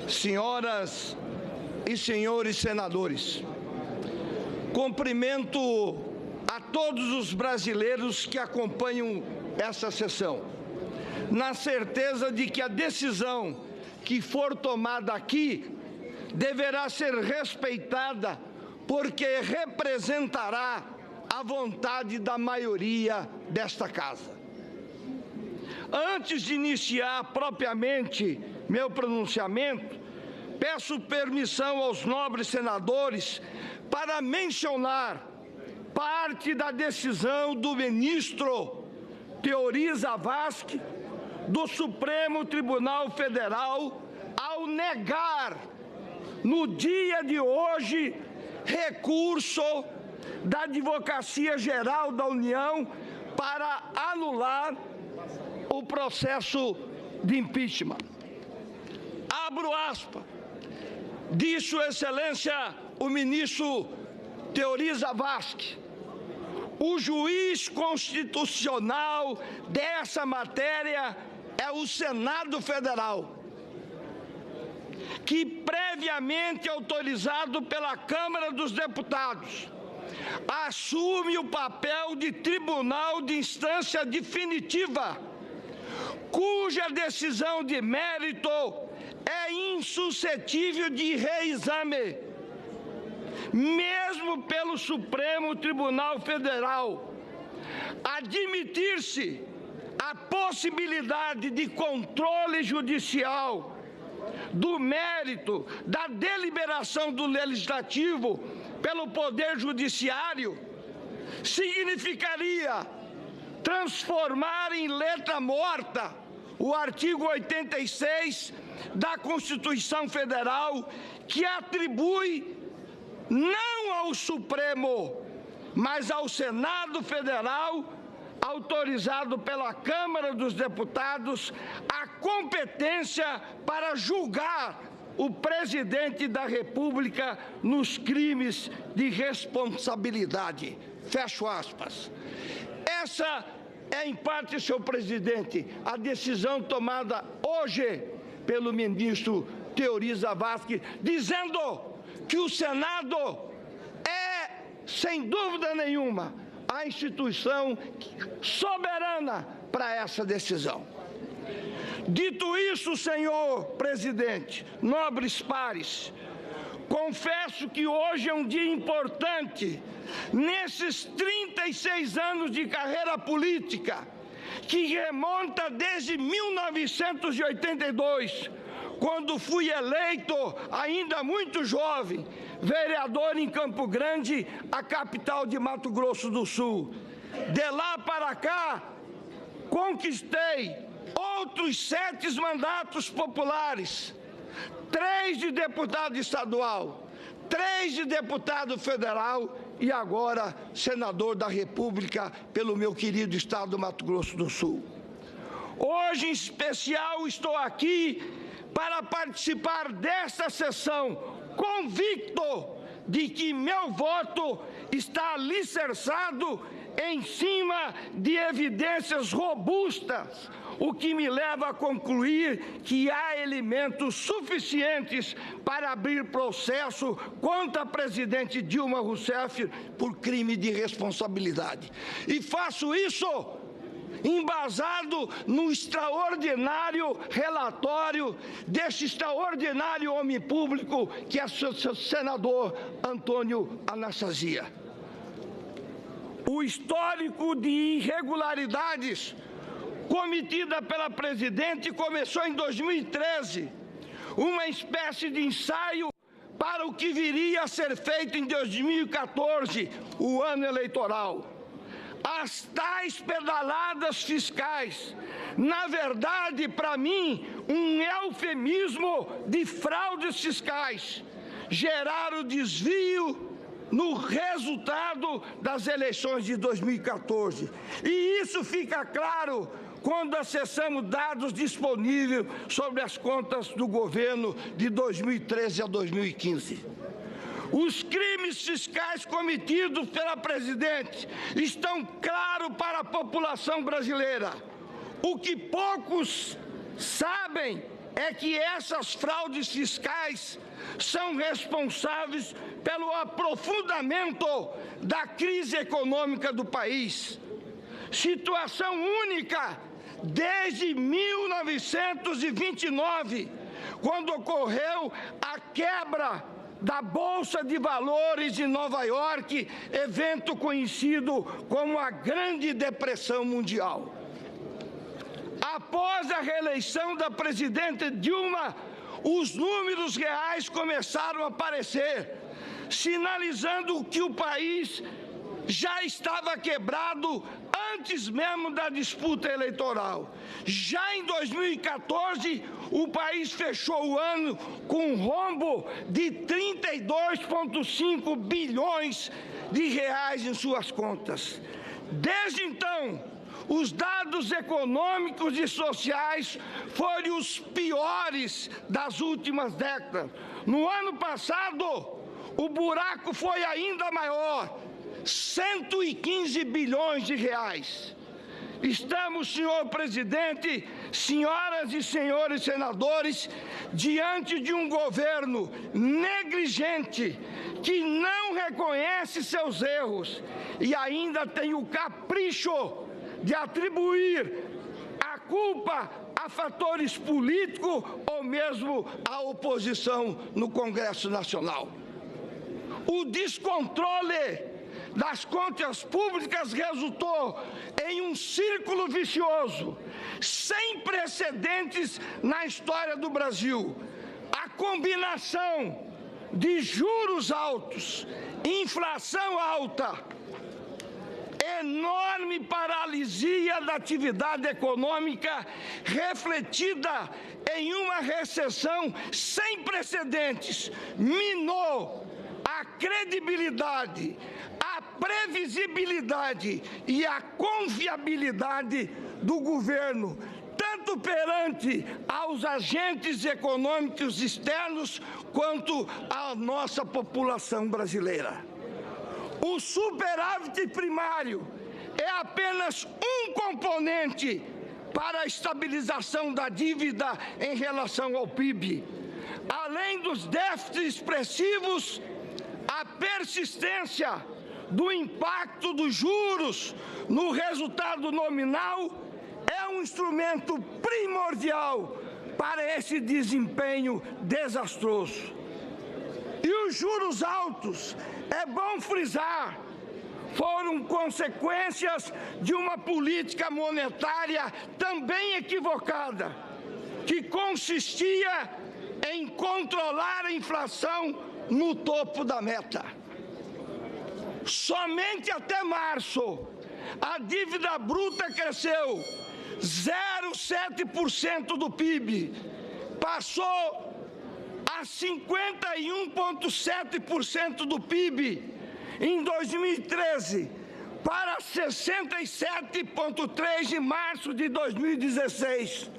senhoras e senhores senadores, cumprimento a todos os brasileiros que acompanham essa sessão, na certeza de que a decisão que for tomada aqui deverá ser respeitada, porque representará a vontade da maioria desta casa. Antes de iniciar propriamente meu pronunciamento, peço permissão aos nobres senadores para mencionar parte da decisão do ministro Teori Zavascki do Supremo Tribunal Federal ao negar, no dia de hoje, recurso da Advocacia Geral da União para anular o processo de impeachment. Abro aspas, diz Sua Excelência o ministro Teori Zavascki: o juiz constitucional dessa matéria é o Senado Federal, que, previamente autorizado pela Câmara dos Deputados, assume o papel de tribunal de instância definitiva, cuja decisão de mérito é insuscetível de reexame, mesmo pelo Supremo Tribunal Federal. Admitir-se a possibilidade de controle judicial do mérito da deliberação do Legislativo pelo Poder Judiciário significaria transformar em letra morta o artigo 86 da Constituição Federal, que atribui não ao Supremo, mas ao Senado Federal, autorizado pela Câmara dos Deputados, a competência para julgar o presidente da República nos crimes de responsabilidade. Fecho aspas. Essa é, em parte, senhor presidente, a decisão tomada hoje pelo ministro Teori Zavascki, dizendo que o Senado é, sem dúvida nenhuma, a instituição soberana para essa decisão. Dito isso, senhor presidente, nobres pares, confesso que hoje é um dia importante nesses 36 anos de carreira política, que remonta desde 1982, quando fui eleito, ainda muito jovem, vereador em Campo Grande, a capital de Mato Grosso do Sul. De lá para cá, conquistei outros 7 mandatos populares, 3 de deputado estadual, 3 de deputado federal e agora senador da República pelo meu querido estado do Mato Grosso do Sul. Hoje, em especial, estou aqui para participar desta sessão, convicto de que meu voto está alicerçado em cima de evidências robustas, o que me leva a concluir que há elementos suficientes para abrir processo contra a presidente Dilma Rousseff por crime de responsabilidade. E faço isso embasado no extraordinário relatório desse extraordinário homem público que é o senador Antônio Anastasia. O histórico de irregularidades cometida pela presidente começou em 2013, uma espécie de ensaio para o que viria a ser feito em 2014, o ano eleitoral. As tais pedaladas fiscais, na verdade, para mim, um eufemismo de fraudes fiscais, geraram desvio no resultado das eleições de 2014. E isso fica claro quando acessamos dados disponíveis sobre as contas do governo de 2013 a 2015. Os crimes fiscais cometidos pela presidente estão claros para a população brasileira. O que poucos sabem é que essas fraudes fiscais são responsáveis pelo aprofundamento da crise econômica do país. Situação única desde 1929, quando ocorreu a quebra da Bolsa de Valores de Nova York, evento conhecido como a Grande Depressão Mundial. Após a reeleição da presidenta Dilma, os números reais começaram a aparecer, sinalizando que o país já estava quebrado antes mesmo da disputa eleitoral. Já em 2014, o país fechou o ano com um rombo de 32,5 bilhões de reais em suas contas. Desde então, os dados econômicos e sociais foram os piores das últimas décadas. No ano passado, o buraco foi ainda maior, 115 bilhões de reais. Estamos, senhor presidente, senhoras e senhores senadores, diante de um governo negligente que não reconhece seus erros e ainda tem o capricho de atribuir a culpa a fatores políticos ou mesmo à oposição no Congresso Nacional. O descontrole das contas públicas resultou em um círculo vicioso, sem precedentes na história do Brasil. A combinação de juros altos, inflação alta, enorme paralisia da atividade econômica, refletida em uma recessão sem precedentes, minou a credibilidade, a previsibilidade e a confiabilidade do governo, tanto perante aos agentes econômicos externos quanto à nossa população brasileira. O superávit primário é apenas um componente para a estabilização da dívida em relação ao PIB. Além dos déficits expressivos, a persistência do impacto dos juros no resultado nominal é um instrumento primordial para esse desempenho desastroso. E os juros altos, é bom frisar, foram consequências de uma política monetária também equivocada, que consistia em controlar a inflação no topo da meta. Somente até março, a dívida bruta cresceu 0,7% do PIB, passou a 51,7% do PIB em 2013 para 67,3% em março de 2016,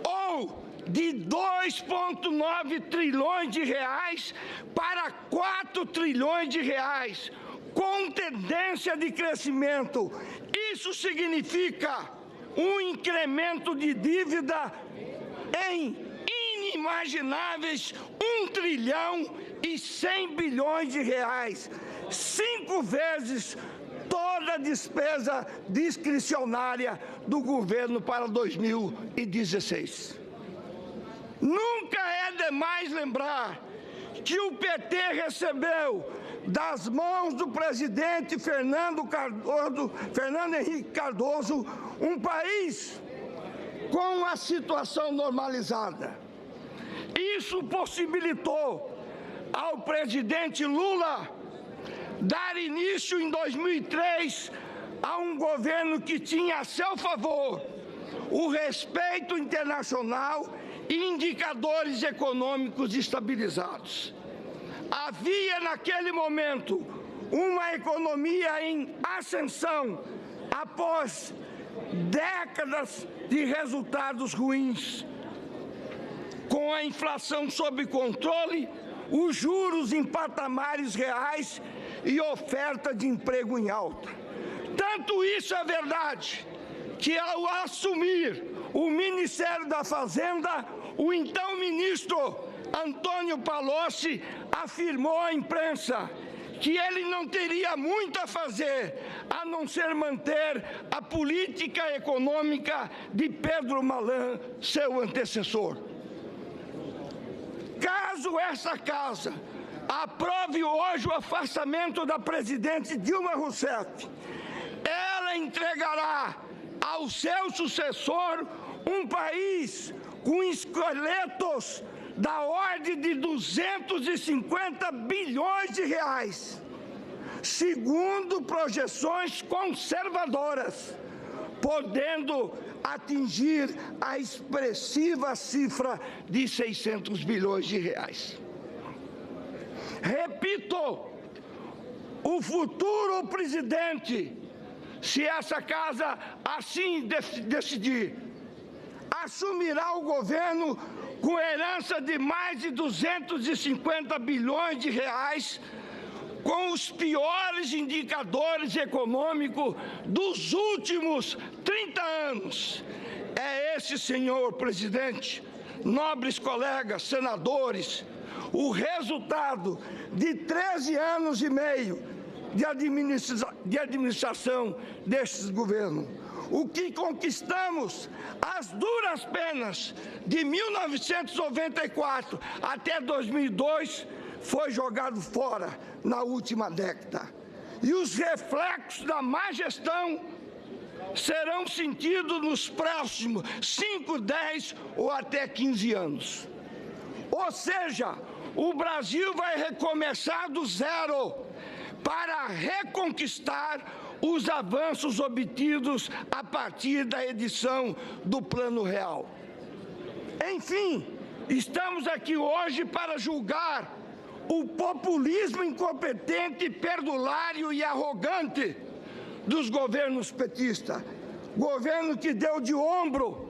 ou de 2,9 trilhões de reais para 4 trilhões de reais, com tendência de crescimento. Isso significa um incremento de dívida em inimagináveis 1 trilhão e 100 bilhões de reais, 5 vezes toda a despesa discricionária do governo para 2016. Nunca é demais lembrar que o PT recebeu das mãos do presidente Fernando Henrique Cardoso um país com a situação normalizada. Isso possibilitou ao presidente Lula dar início em 2003 a um governo que tinha a seu favor o respeito internacional e indicadores econômicos estabilizados. Havia naquele momento uma economia em ascensão após décadas de resultados ruins. Com a inflação sob controle, os juros em patamares reais e oferta de emprego em alta. Tanto isso é verdade que, ao assumir o Ministério da Fazenda, o então ministro Antônio Palocci afirmou à imprensa que ele não teria muito a fazer a não ser manter a política econômica de Pedro Malan, seu antecessor. Caso essa casa aprove hoje o afastamento da presidente Dilma Rousseff, ela entregará ao seu sucessor um país com esqueletos da ordem de 250 bilhões de reais, segundo projeções conservadoras, podendo atingir a expressiva cifra de 600 bilhões de reais. Repito, o futuro presidente, se essa casa assim decidir, assumirá o governo com herança de mais de 250 bilhões de reais, com os piores indicadores econômicos dos últimos 30 anos. É esse, senhor presidente, nobres colegas senadores, o resultado de 13 anos e meio de administração destes governos. O que conquistamos às duras penas de 1994 até 2002 foi jogado fora na última década. E os reflexos da má gestão serão sentidos nos próximos 5, 10 ou até 15 anos. Ou seja, o Brasil vai recomeçar do zero para reconquistar os avanços obtidos a partir da edição do Plano Real. Enfim, estamos aqui hoje para julgar o populismo incompetente, perdulário e arrogante dos governos petistas. Governo que deu de ombro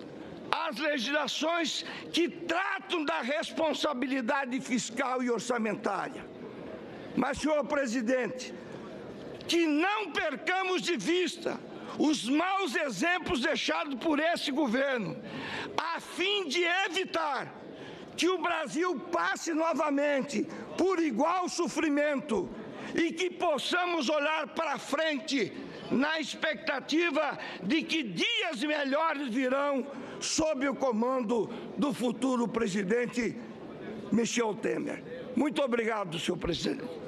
às legislações que tratam da responsabilidade fiscal e orçamentária. Mas, senhor presidente, que não percamos de vista os maus exemplos deixados por esse governo, a fim de evitar que o Brasil passe novamente por igual sofrimento e que possamos olhar para frente na expectativa de que dias melhores virão sob o comando do futuro presidente Michel Temer. Muito obrigado, senhor presidente.